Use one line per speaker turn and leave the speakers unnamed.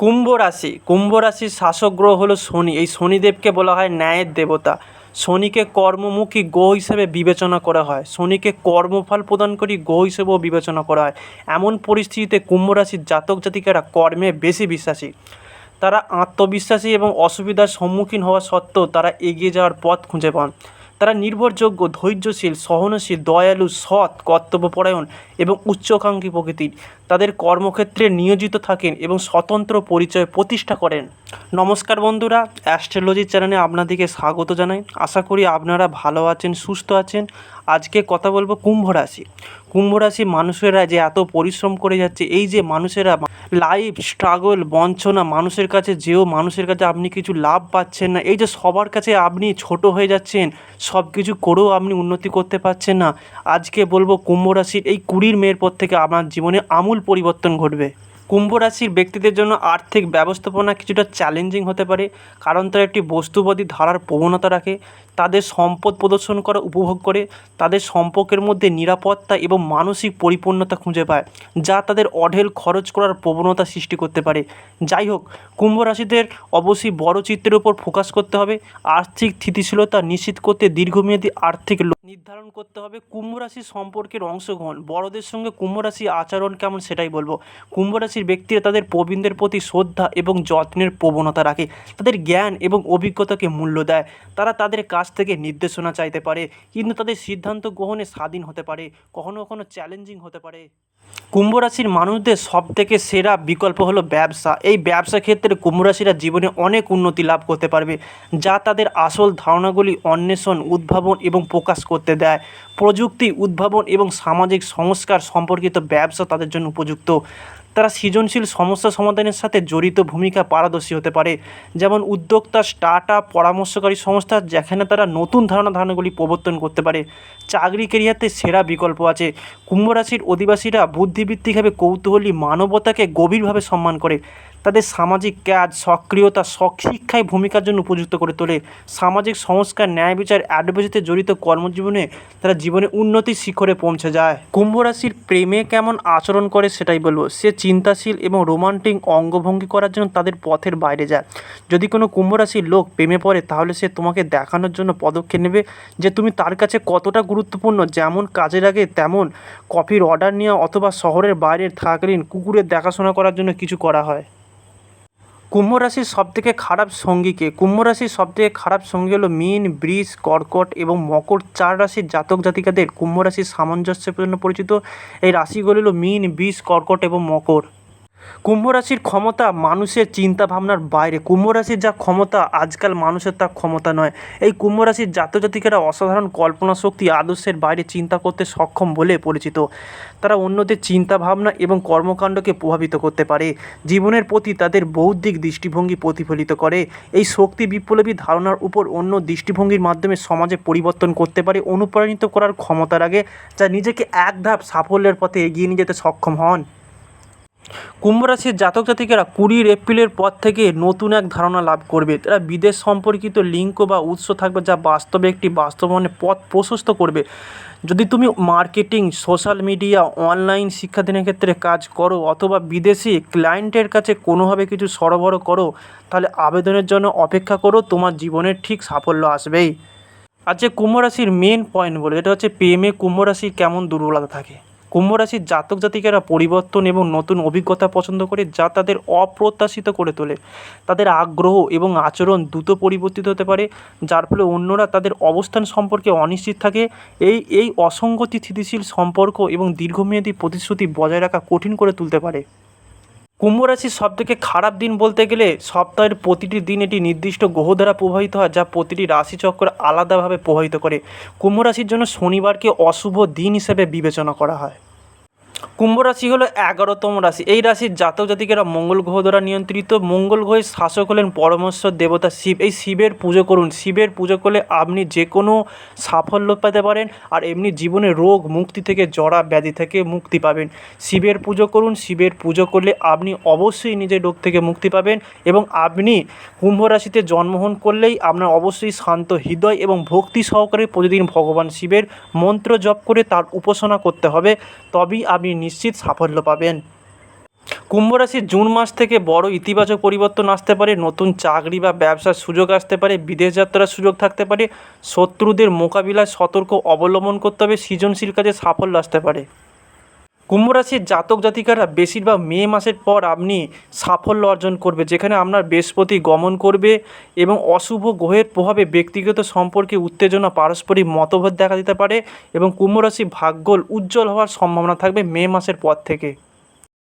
কুম্ভ রাশির শাসক গ্রহ হলো শনি। এই শনিদেবকে বলা হয় ন্যায়ের দেবতা। শনিকে কর্মমুখী গ্রহ হিসেবে বিবেচনা করা হয়। শনিকে কর্মফল প্রদানকারী গ্রহ হিসেবেও বিবেচনা করা হয়। এমন পরিস্থিতিতে কুম্ভ রাশির জাতক জাতিকারা কর্মে বেশি বিশ্বাসী। তারা আত্মবিশ্বাসী এবং অসুবিধার সম্মুখীন হওয়া সত্ত্বেও তারা এগিয়ে যাওয়ার পথ খুঁজে পান। তারা নির্ভরযোগ্য, ধৈর্যশীল, সহনশীল, দয়ালু, সৎ, কর্তব্যপরায়ণ এবং উচ্চাকাঙ্ক্ষী প্রকৃতির। তাদের কর্মক্ষেত্রে নিয়োজিত থাকেন এবং স্বতন্ত্র পরিচয় প্রতিষ্ঠা করেন। নমস্কার বন্ধুরা, অ্যাস্ট্রোলজি চ্যানেলে আপনাদেরকে স্বাগত জানাই। আশা করি আপনারা ভালো আছেন, সুস্থ আছেন। আজকে কথা বলবো কুম্ভ রাশি মানুষেরা যে এত পরিশ্রম করে যাচ্ছে, এই যে মানুষেরা লাইফ স্ট্রাগল, বঞ্চনা, মানুষের কাছে যেও মানুষের কাছে আপনি কিছু লাভ পাচ্ছেন না, এই যে সবার কাছে আপনি ছোট হয়ে যাচ্ছেন, সব কিছু করেও আপনি উন্নতি করতে পারছেন না। আজকে বলবো কুম্ভ রাশির এই 20 মের পর থেকে আপনার জীবনে আমূল পরিবর্তন ঘটবে। কুম্ভ রাশির ব্যক্তিদের জন্য আর্থিক ব্যবস্থাপনা কিছুটা চ্যালেঞ্জিং হতে পারে, কারণ তারা একটি বস্তুবাদী ধারার প্রবণতা রাখে। তাদের সম্পদ প্রদর্শন করা উপভোগ করে, তাদের সম্পর্কের মধ্যে নিরাপত্তা এবং মানসিক পরিপূর্ণতা খুঁজে পায়, যা তাদের অঢেল খরচ করার প্রবণতা সৃষ্টি করতে পারে। যাই হোক, কুম্ভ রাশিদের অবশ্যই বড় চিত্রের উপর ফোকাস করতে হবে। আর্থিক স্থিতিশীলতা নিশ্চিত করতে দীর্ঘমেয়াদী আর্থিক নির্ধারণ করতে হবে। কুম্ভ রাশির সম্পর্কের অংশগ্রহণ, বড়দের সঙ্গে কুম্ভ রাশির আচরণ কেমন সেটাই বলবো। কুম্ভ রাশির ব্যক্তিরা তাদের প্রবীণদের প্রতি শ্রদ্ধা এবং যত্নের প্রবণতা রাখে। তাদের জ্ঞান এবং অভিজ্ঞতাকে মূল্য দেয়। তারা তাদের কাছ থেকে নির্দেশনা চাইতে পারে, কিন্তু তাদের সিদ্ধান্ত গ্রহণে স্বাধীন হতে পারে, কখনো কখনো চ্যালেঞ্জিং হতে পারে। কুম্ভ রাশির মানুষদের সবথেকে সেরা বিকল্প হলো ব্যবসা। এই ব্যবসা ক্ষেত্রে কুম্ভ রাশিরা জীবনে অনেক উন্নতি লাভ করতে পারবে, যা তাদের আসল ধারণাগুলি অন্বেষণ, উদ্ভাবন এবং প্রকাশ করতে দেয়। প্রযুক্তি, উদ্ভাবন এবং সামাজিক সংস্কার সম্পর্কিত ব্যবসা তাদের জন্য উপযুক্ত। তারা সৃজনশীল সমস্যা সমাধানের সাথে জড়িত ভূমিকা পারদর্শী হতে পারে, যেমন উদ্যোক্তা, স্টার্ট আপ, পরামর্শকারী সংস্থা, যেখানে তারা নতুন ধারণাগুলি প্রবর্তন করতে পারে। চাকরি কেরিয়ারতে সেরা বিকল্প আছে। কুম্ভ রাশির অধিবাসীরা বুদ্ধিবৃত্তিকভাবে কৌতূহলী, মানবতাকে গভীরভাবে সম্মান করে। তাদের সামাজিক কাজ, সক্রিয়তা, শিক্ষায় ভূমিকার জন্য উপযুক্ত করে তোলে। সামাজিক সংস্কার, ন্যায় বিচার, অ্যাডভোকেসিতে জড়িত কর্মজীবনে তারা জীবনে উন্নতির শিখরে পৌঁছে যায়। কুম্ভ রাশির প্রেমে কেমন আচরণ করে সেটাই বলবো। সে চিন্তাশীল এবং রোমান্টিক অঙ্গভঙ্গি করার জন্য তাদের পথের বাইরে যায়। যদি কোনো কুম্ভ রাশির লোক প্রেমে পড়ে, তাহলে সে তোমাকে দেখানোর জন্য পদক্ষেপ নেবে যে তুমি তার কাছে কতটা গুরুত্বপূর্ণ। যেমন কাজের আগে তেমন কফির অর্ডার নেওয়া, অথবা শহরের বাইরে থাকাকালীন কুকুরের দেখাশোনা করার জন্য কিছু করা হয়। কুম্ভ রাশির সবথেকে খারাপ সঙ্গীকে কুম্ভ রাশির সবথেকে খারাপ সঙ্গী হলো মীন, বৃষ, কর্কট এবং মকর। 4 রাশির জাতক জাতিকাদের কুম্ভ রাশির সামঞ্জস্যের জন্য পরিচিত। এই রাশিগুলি হলো মীন, বৃষ, কর্কট এবং মকর। কুম্ভ রাশির ক্ষমতা মানুষের চিন্তা ভাবনার বাইরে। কুম্ভ রাশির যা ক্ষমতা, আজকাল মানুষের তা ক্ষমতা নয়। এই কুম্ভ রাশির জাতক জাতিকারা অসাধারণ কল্পনা শক্তি, আদর্শের বাইরে চিন্তা করতে সক্ষম বলে পরিচিত। তারা অন্যদের চিন্তা ভাবনা এবং কর্মকাণ্ডকে প্রভাবিত করতে পারে। জীবনের প্রতি তাদের বৌদ্ধিক দৃষ্টিভঙ্গি প্রতিফলিত করে। এই শক্তি বিপ্লবী ধারণার উপর অন্য দৃষ্টিভঙ্গির মাধ্যমে সমাজে পরিবর্তন করতে পারে, অনুপ্রাণিত করার ক্ষমতা রাখে, যা নিজেকে এক ধাপ সাফল্যের পথে এগিয়ে নিয়ে যেতে সক্ষম হন। কুম্ভ রাশির জাতক জাতিকেরা 20 এপ্রিলের পর থেকে নতুন এক ধারণা লাভ করবে। তারা বিদেশ সম্পর্কিত লিঙ্ক বা উৎস থাকবে, যা বাস্তবে একটি বাস্তবায়নের পথ প্রশস্ত করবে। যদি তুমি মার্কেটিং, সোশ্যাল মিডিয়া, অনলাইন শিক্ষাদানের ক্ষেত্রে কাজ করো, অথবা বিদেশি ক্লায়েন্টের কাছে কোনোভাবে কিছু সরবরাহ করো, তাহলে আবেদনের জন্য অপেক্ষা করো, তোমার জীবনের ঠিক সাফল্য আসবেই। আজকে কুম্ভ রাশির মেন পয়েন্ট বলে, এটা হচ্ছে প্রেমে কুম্ভ রাশির কেমন দুর্বলতা থাকে। কুম্ভ রাশির জাতক জাতিকারা পরিবর্তন এবং নতুন অভিজ্ঞতা পছন্দ করে, যা তাদের অপ্রত্যাশিত করে তোলে। তাদের আগ্রহ এবং আচরণ দ্রুত পরিবর্তিত হতে পারে, যার ফলে অন্যরা তাদের অবস্থান সম্পর্কে অনিশ্চিত থাকে। এই অসঙ্গতি স্থিতিশীল সম্পর্ক এবং দীর্ঘমেয়াদী প্রতিশ্রুতি বজায় রাখা কঠিন করে তুলতে পারে। কুম্ভ রাশির সবথেকে খারাপ দিন বলতে গেলে, সপ্তাহের প্রতিটি দিন এটি নির্দিষ্ট গ্রহ দ্বারা প্রভাবিত হয়, যা প্রতিটি রাশিচক্র আলাদাভাবে প্রভাবিত করে। কুম্ভ রাশির জন্য শনিবারকে অশুভ দিন হিসেবে বিবেচনা করা হয়। কুম্ভ রাশি হলো 11তম রাশি। এই রাশির জাতক জাতিকেরা মঙ্গল গ্রহ দ্বারা নিয়ন্ত্রিত। মঙ্গল গ্রহের শাসক হলেন পরমেশ্বর দেবতা শিব। এই শিবের পুজো করুন। শিবের পুজো করলে আপনি যে কোনো সাফল্য পেতে পারেন, আর এমনি জীবনে রোগ মুক্তি থেকে, জরা ব্যাধি থেকে মুক্তি পাবেন। শিবের পুজো করুন। শিবের পুজো করলে আপনি অবশ্যই নিজের রোগ থেকে মুক্তি পাবেন, এবং আপনি কুম্ভ রাশিতে জন্মগ্রহণ করলেই আপনার অবশ্যই শান্ত হৃদয় এবং ভক্তি সহকারে প্রতিদিন ভগবান শিবের মন্ত্র জপ করে তার উপাসনা করতে হবে, তবেই আপনি নিশ্চিত সাফল্য পাবেন। কুম্ভ রাশির জুন মাস থেকে বড় ইতিবাচক পরিবর্তন আসতে পারে, নতুন চাকরি বা ব্যবসার সুযোগ আসতে পারে, বিদেশ যাত্রার সুযোগ থাকতে পারে, শত্রুদের মোকাবিলায় সতর্ক অবলম্বন করতে হবে, সৃজনশীল কাজে সাফল্য আসতে পারে। কুম্ভ রাশির জাতক জাতিকারা বেশিরভাগ মে মাসের পর আপনি সাফল্য অর্জন করবে, যেখানে আপনার বৃহস্পতি গমন করবে এবং অশুভ গ্রহের প্রভাবে ব্যক্তিগত সম্পর্কে উত্তেজনা, পারস্পরিক মতভেদ দেখা দিতে পারে এবং কুম্ভ রাশি ভাগ্য উজ্জ্বল হওয়ার সম্ভাবনা থাকবে মে মাসের পর থেকে।